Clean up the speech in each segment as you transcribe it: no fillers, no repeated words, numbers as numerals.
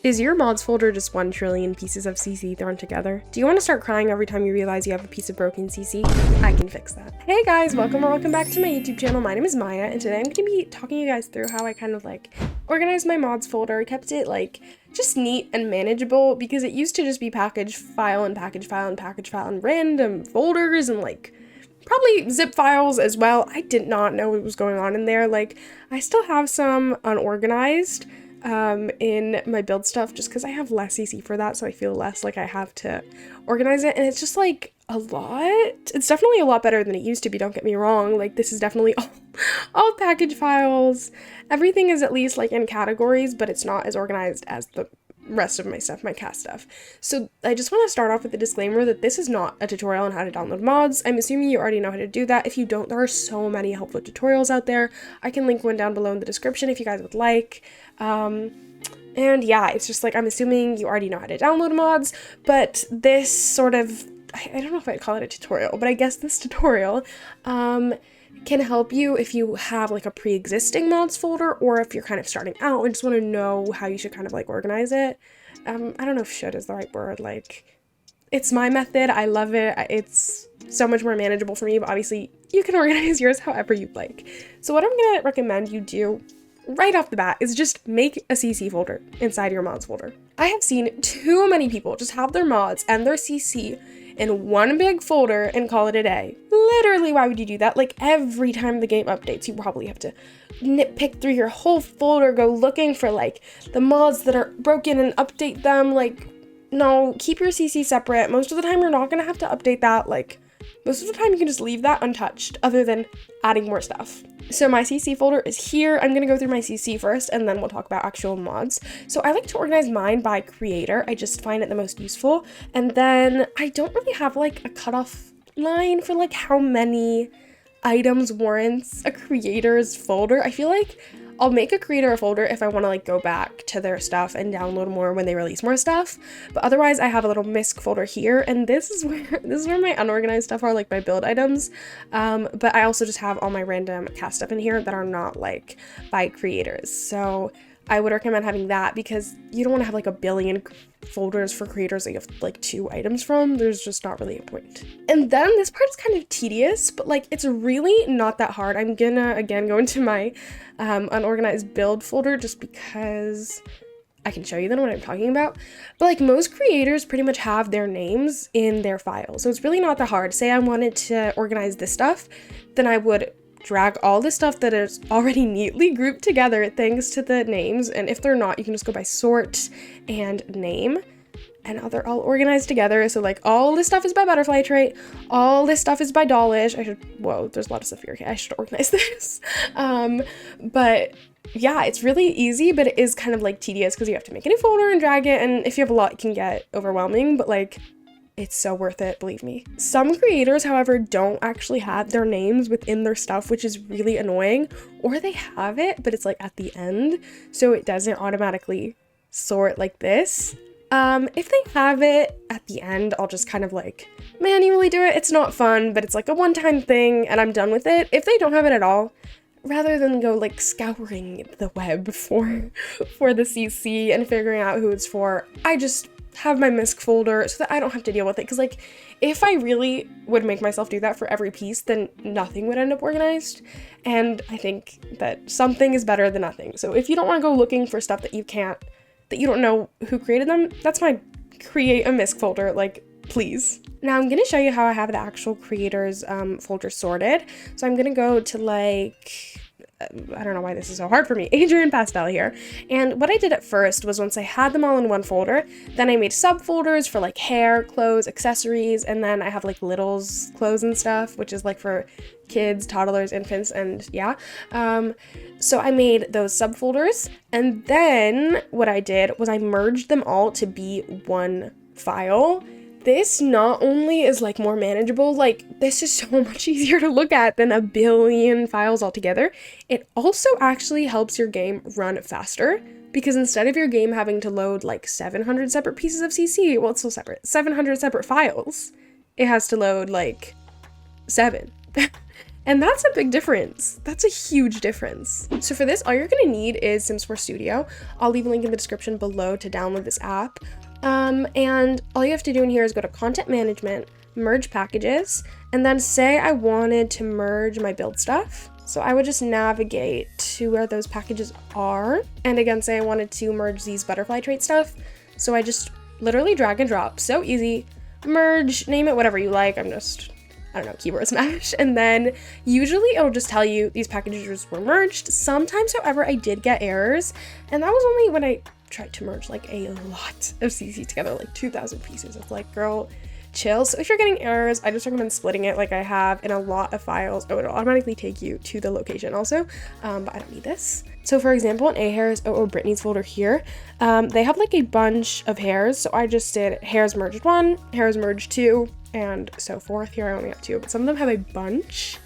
Is your mods folder just 1 trillion pieces of CC thrown together? Do you want to start crying every time you realize you have a piece of broken CC? I can fix that. Hey guys, welcome back to my YouTube channel. My name is Maya, and today I'm going to be talking you guys through how I kind of like organized my mods folder, kept it like just neat and manageable, because it used to just be package file and package file and package file and random folders and like probably zip files as well. I did not know what was going on in there. Like, I still have some unorganized in my build stuff just because I have less CC for that, so I feel less like I have to organize it, and it's just like a lot. It's definitely a lot better than it used to be, don't get me wrong. Like, this is definitely all package files. Everything is at least like in categories, but it's not as organized as the rest of my stuff, my cast stuff. So I just want to start off with the disclaimer that this is not a tutorial on how to download mods. I'm assuming you already know how to do that. If you don't, there are so many helpful tutorials out there. I can link one down below in the description if you guys would like. And yeah, it's just like, I'm assuming you already know how to download mods, but this sort of, I don't know if I'd call it a tutorial, but I guess this tutorial can help you if you have like a pre-existing mods folder, or if you're kind of starting out and just want to know how you should kind of like organize it. I don't know if should is the right word. Like, it's my method. I love it. It's so much more manageable for me, but obviously you can organize yours however you'd like. So what I'm going to recommend you do right off the bat is just make a CC folder inside your mods folder. I have seen too many people just have their mods and their CC in one big folder and call it a day. Literally, why would you do that? Like, every time the game updates, you probably have to nitpick through your whole folder, go looking for like the mods that are broken and update them. Like, no, keep your CC separate. Most of the time you're not gonna have to update that. Like, most of the time you can just leave that untouched, other than adding more stuff. So my CC folder is here. I'm gonna go through my CC first, and then we'll talk about actual mods. So I like to organize mine by creator. I just find it the most useful. And then I don't really have like a cutoff line for like how many items warrants a creator's folder. I feel like I'll make a creator a folder if I want to like go back to their stuff and download more when they release more stuff. But otherwise, I have a little misc folder here, and this is where my unorganized stuff are, like my build items. But I also just have all my random cast stuff in here that are not like by creators. So I would recommend having that, because you don't want to have like a billion folders for creators that you have like 2 items from. There's just not really a point. And then this part is kind of tedious, but like it's really not that hard. I'm gonna again go into my unorganized build folder just because I can show you then what I'm talking about. But like, most creators pretty much have their names in their file, so it's really not that hard. Say I wanted to organize this stuff, then I would drag all the stuff that is already neatly grouped together thanks to the names, and if they're not, you can just go by sort and name, and now they're all organized together. So like, all this stuff is by butterfly trait, all this stuff is by dollish. Whoa, there's a lot of stuff here. Okay, I should organize this. But yeah, it's really easy, but it is kind of like tedious because you have to make a new folder and drag it, and if you have a lot, it can get overwhelming, but like, it's so worth it, believe me. Some creators, however, don't actually have their names within their stuff, which is really annoying, or they have it, but it's like at the end, so it doesn't automatically sort like this. If they have it at the end, I'll just kind of like manually do it. It's not fun, but it's like a one-time thing, and I'm done with it. If they don't have it at all, rather than go like scouring the web for the CC and figuring out who it's for, I just have my misc folder so that I don't have to deal with it. Because like, if I really would make myself do that for every piece, then nothing would end up organized, and I think that something is better than nothing. So if you don't want to go looking for stuff that you don't know who created them, that's fine. Create a misc folder, like, please. Now I'm going to show you how I have the actual creators folder sorted. So I'm going to go to like, I don't know why this is so hard for me, Adrian Pastel here. And what I did at first was, once I had them all in one folder, then I made subfolders for like hair, clothes, accessories, and then I have like littles clothes and stuff, which is like for kids, toddlers, infants, and yeah. So I made those subfolders, and then what I did was I merged them all to be one file. This not only is like more manageable, like this is so much easier to look at than a billion files altogether. It also actually helps your game run faster, because instead of your game having to load like 700 separate pieces of CC, well, it's still separate, 700 separate files, it has to load like 7. And that's a big difference. That's a huge difference. So for this, all you're gonna need is Sims 4 Studio. I'll leave a link in the description below to download this app. And all you have to do in here is go to content management, merge packages, and then say I wanted to merge my build stuff. So I would just navigate to where those packages are. And again, say I wanted to merge these butterfly trait stuff. So I just literally drag and drop, so easy. Merge, name it whatever you like. I don't know, keyboard smash. And then usually it'll just tell you these packages were merged. Sometimes, however, I did get errors. And that was only when I tried to merge like a lot of CC together, like 2,000 pieces. It's like, girl, chill. So if you're getting errors, I just recommend splitting it like I have in a lot of files. Oh, it'll automatically take you to the location also, but I don't need this. So for example, in A Hairs Brittany's folder here, they have like a bunch of hairs. So I just did hairs merged 1, hairs merged 2, and so forth. Here I only have 2, but some of them have a bunch,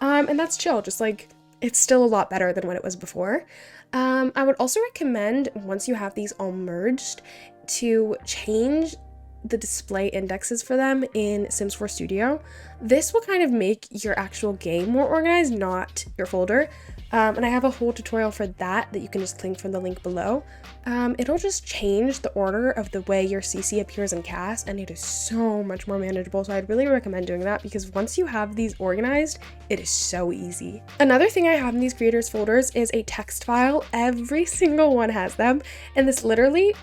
and that's chill. Just like, it's still a lot better than what it was before. I would also recommend, once you have these all merged, to change the display indexes for them in Sims 4 Studio. This will kind of make your actual game more organized, not your folder. And I have a whole tutorial for that you can just click from the link below. It'll just change the order of the way your CC appears in cast, and it is so much more manageable. So I'd really recommend doing that, because once you have these organized, it is so easy. Another thing I have in these creators folders is a text file. Every single one has them, and this literally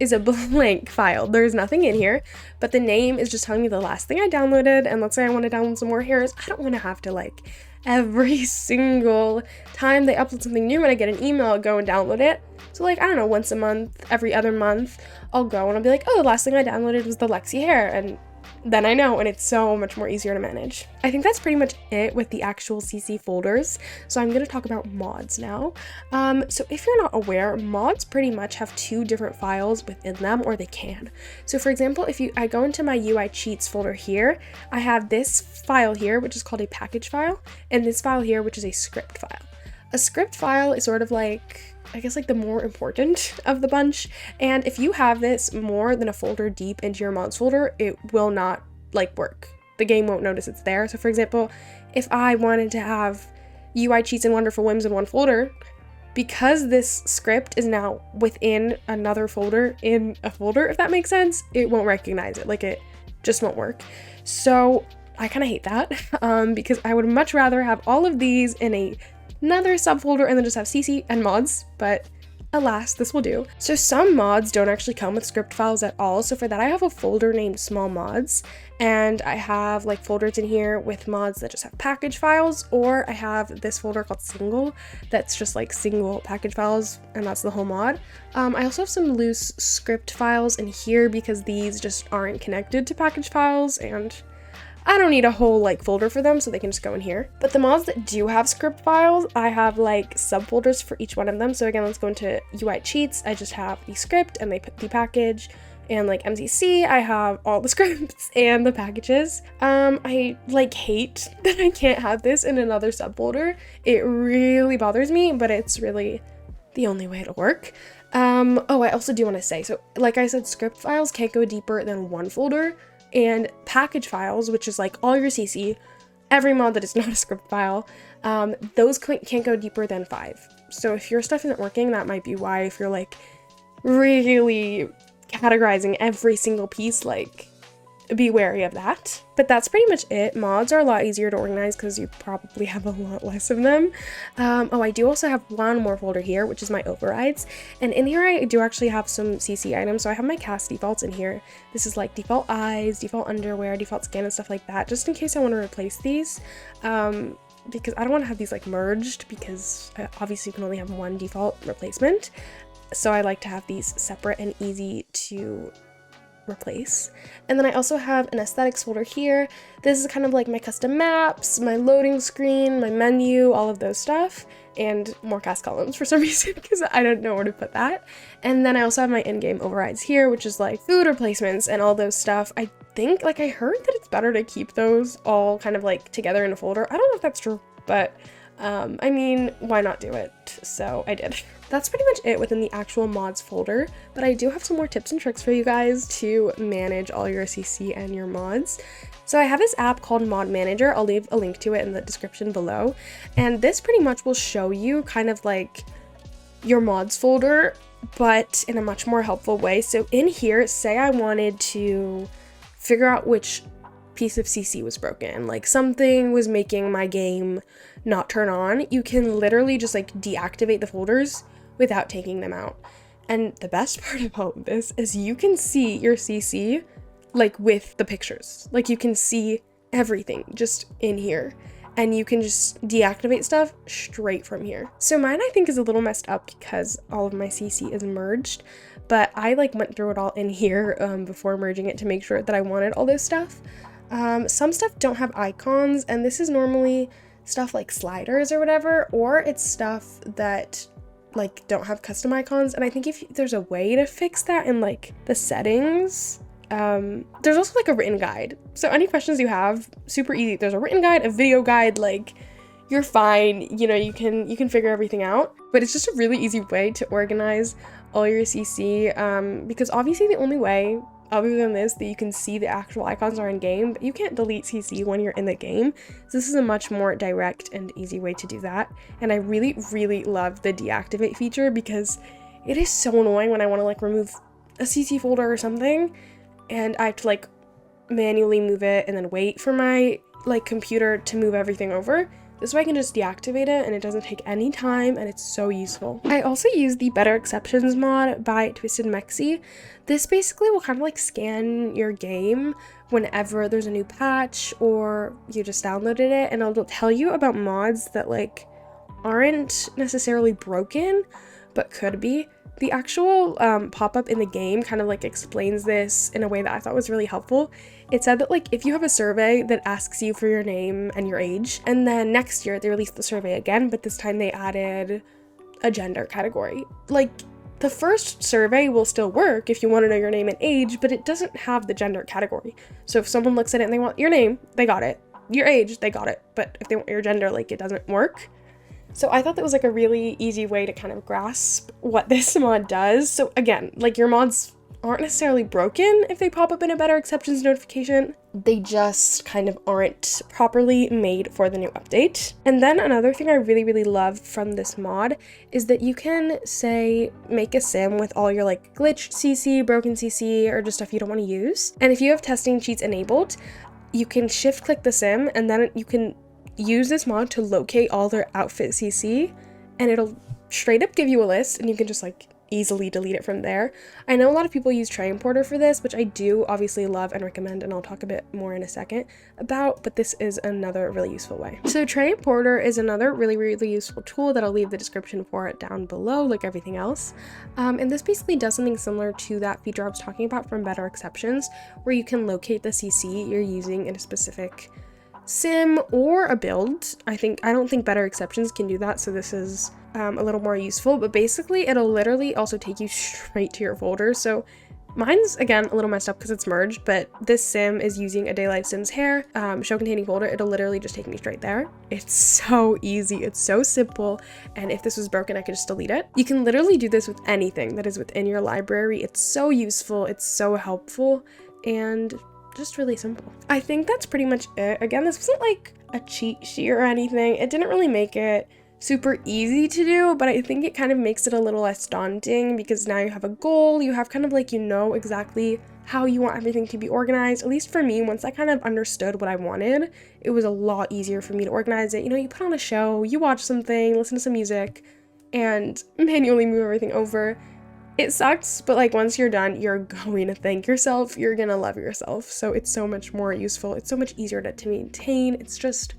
is a blank file. There's nothing in here, but the name is just telling me the last thing I downloaded. And let's say I want to download some more hairs. I don't want to have to, like, every single time they upload something new and I get an email, I'll go and download it. So like, I don't know, once a month, every other month, I'll go and I'll be like, oh, the last thing I downloaded was the Lexi hair, and then I know, and it's so much more easier to manage. I think that's pretty much it with the actual CC folders. So I'm going to talk about mods now. So if you're not aware, mods pretty much have 2 different files within them, or they can. So for example, if I go into my UI cheats folder here, I have this file here, which is called a package file, and this file here, which is a script file. A script file is sort of like, I guess, like the more important of the bunch. And if you have this more than a folder deep into your mods folder, it will not like work. The game won't notice it's there. So for example, if I wanted to have UI cheats and wonderful whims in one folder, because this script is now within another folder in a folder, if that makes sense, it won't recognize it. Like, it just won't work. So I kind of hate that, because I would much rather have all of these in another subfolder and then just have CC and mods, but alas, this will do. So some mods don't actually come with script files at all. So for that, I have a folder named small mods, and I have like folders in here with mods that just have package files, or I have this folder called single that's just like single package files, and that's the whole mod. I also have some loose script files in here because these just aren't connected to package files, and I don't need a whole like folder for them, so they can just go in here. But the mods that do have script files, I have like subfolders for each one of them. So again, let's go into UI cheats. I just have the script and the package, and like MCC, I have all the scripts and the packages. I like hate that I can't have this in another subfolder. It really bothers me, but it's really the only way it'll work. Oh, I also do want to say, so like I said, script files can't go deeper than one folder. And package files, which is like all your CC, every mod that is not a script file, those can't go deeper than 5. So if your stuff isn't working, that might be why. If you're like really categorizing every single piece, like, be wary of that. But that's pretty much it. Mods are a lot easier to organize because you probably have a lot less of them. Oh, I do also have one more folder here, which is my overrides. And in here, I do actually have some CC items. So I have my cast defaults in here. This is like default eyes, default underwear, default skin, and stuff like that, just in case I want to replace these. Because I don't want to have these like merged, because obviously you can only have one default replacement. So I like to have these separate and easy to replace. And then I also have an aesthetics folder here. This is kind of like my custom maps, my loading screen, my menu, all of those stuff, and more cast columns for some reason because I don't know where to put that. And then I also have my in-game overrides here, which is like food replacements and all those stuff. I think, like, I heard that it's better to keep those all kind of like together in a folder. I don't know if that's true, but I mean, why not do it? So I did. That's pretty much it within the actual mods folder, but I do have some more tips and tricks for you guys to manage all your CC and your mods. So I have this app called Mod Manager. I'll leave a link to it in the description below. And this pretty much will show you kind of like your mods folder, but in a much more helpful way. So in here, say I wanted to figure out which piece of CC was broken, like something was making my game not turn on, you can literally just like deactivate the folders without taking them out. And the best part about this is you can see your CC like with the pictures, like you can see everything just in here, and you can just deactivate stuff straight from here. So mine I think is a little messed up because all of my CC is merged, but I like went through it all in here before merging it to make sure that I wanted all this stuff. Some stuff don't have icons, and this is normally stuff like sliders or whatever, or it's stuff that like don't have custom icons. And I think if there's a way to fix that in like the settings, there's also like a written guide. So any questions you have, super easy. There's a written guide, a video guide, like you're fine. You know, you can figure everything out, but it's just a really easy way to organize all your CC, because obviously the only way other than this that you can see the actual icons are in game, but you can't delete CC when you're in the game. So this is a much more direct and easy way to do that. And I really, really love the deactivate feature because it is so annoying when I want to like remove a CC folder or something and I have to like manually move it and then wait for my like computer to move everything over. This way I can just deactivate it and it doesn't take any time, and it's so useful. I also use the Better Exceptions mod by Twisted Mexi. This basically will kind of like scan your game whenever there's a new patch or you just downloaded it, and it'll tell you about mods that like aren't necessarily broken but could be. The actual pop-up in the game kind of like explains this in a way that I thought was really helpful. It said that like if you have a survey that asks you for your name and your age, and then next year they released the survey again, but this time they added a gender category. Like the first survey will still work if you want to know your name and age, but it doesn't have the gender category. So if someone looks at it and they want your name, they got it. Your age, they got it. But if they want your gender, like it doesn't work. So I thought that was like a really easy way to kind of grasp what this mod does. So again, like your mods aren't necessarily broken if they pop up in a Better Exceptions notification. They just kind of aren't properly made for the new update. And then another thing I really, really love from this mod is that you can say, make a sim with all your like glitched CC, broken CC, or just stuff you don't want to use. And if you have testing cheats enabled, you can shift click the sim and then you can use this mod to locate all their outfit CC, and it'll straight up give you a list and you can just like easily delete it from there. I know a lot of people use Tray Importer for this, which I do obviously love and recommend, and I'll talk a bit more in a second about, but this is another really useful way. So Tray Importer is another really, really useful tool that I'll leave the description for it down below, like everything else. And this basically does something similar to that feature I was talking about from Better Exceptions, where you can locate the CC you're using in a specific sim or a build. I don't think Better Exceptions can do that, so this is a little more useful, but basically it'll literally also take you straight to your folder. So mine's again a little messed up because it's merged, but this sim is using a Daylife Sims hair show containing folder. It'll literally just take me straight there. It's so easy, it's so simple, and if this was broken I could just delete it. You can literally do this with anything that is within your library. It's so useful, it's so helpful, and just really simple. I think that's pretty much it. Again, this wasn't like a cheat sheet or anything. It didn't really make it super easy to do, but I think it kind of makes it a little less daunting because now you have a goal, you have kind of like, you know exactly how you want everything to be organized. At least for me, once I kind of understood what I wanted, it was a lot easier for me to organize it. You know, you put on a show, you watch something, listen to some music, and manually move everything over. It sucks, but like once you're done, you're going to thank yourself. You're gonna love yourself. So it's so much more useful. It's so much easier to maintain. It's just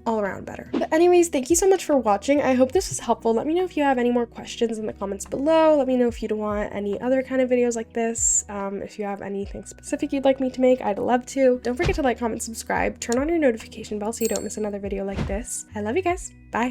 all around better. But anyways, thank you so much for watching. I hope this was helpful. Let me know if you have any more questions in the comments below. Let me know if you'd want any other kind of videos like this. If you have anything specific you'd like me to make, I'd love to. Don't forget to like, comment, subscribe, turn on your notification bell so you don't miss another video like this. I love you guys. Bye.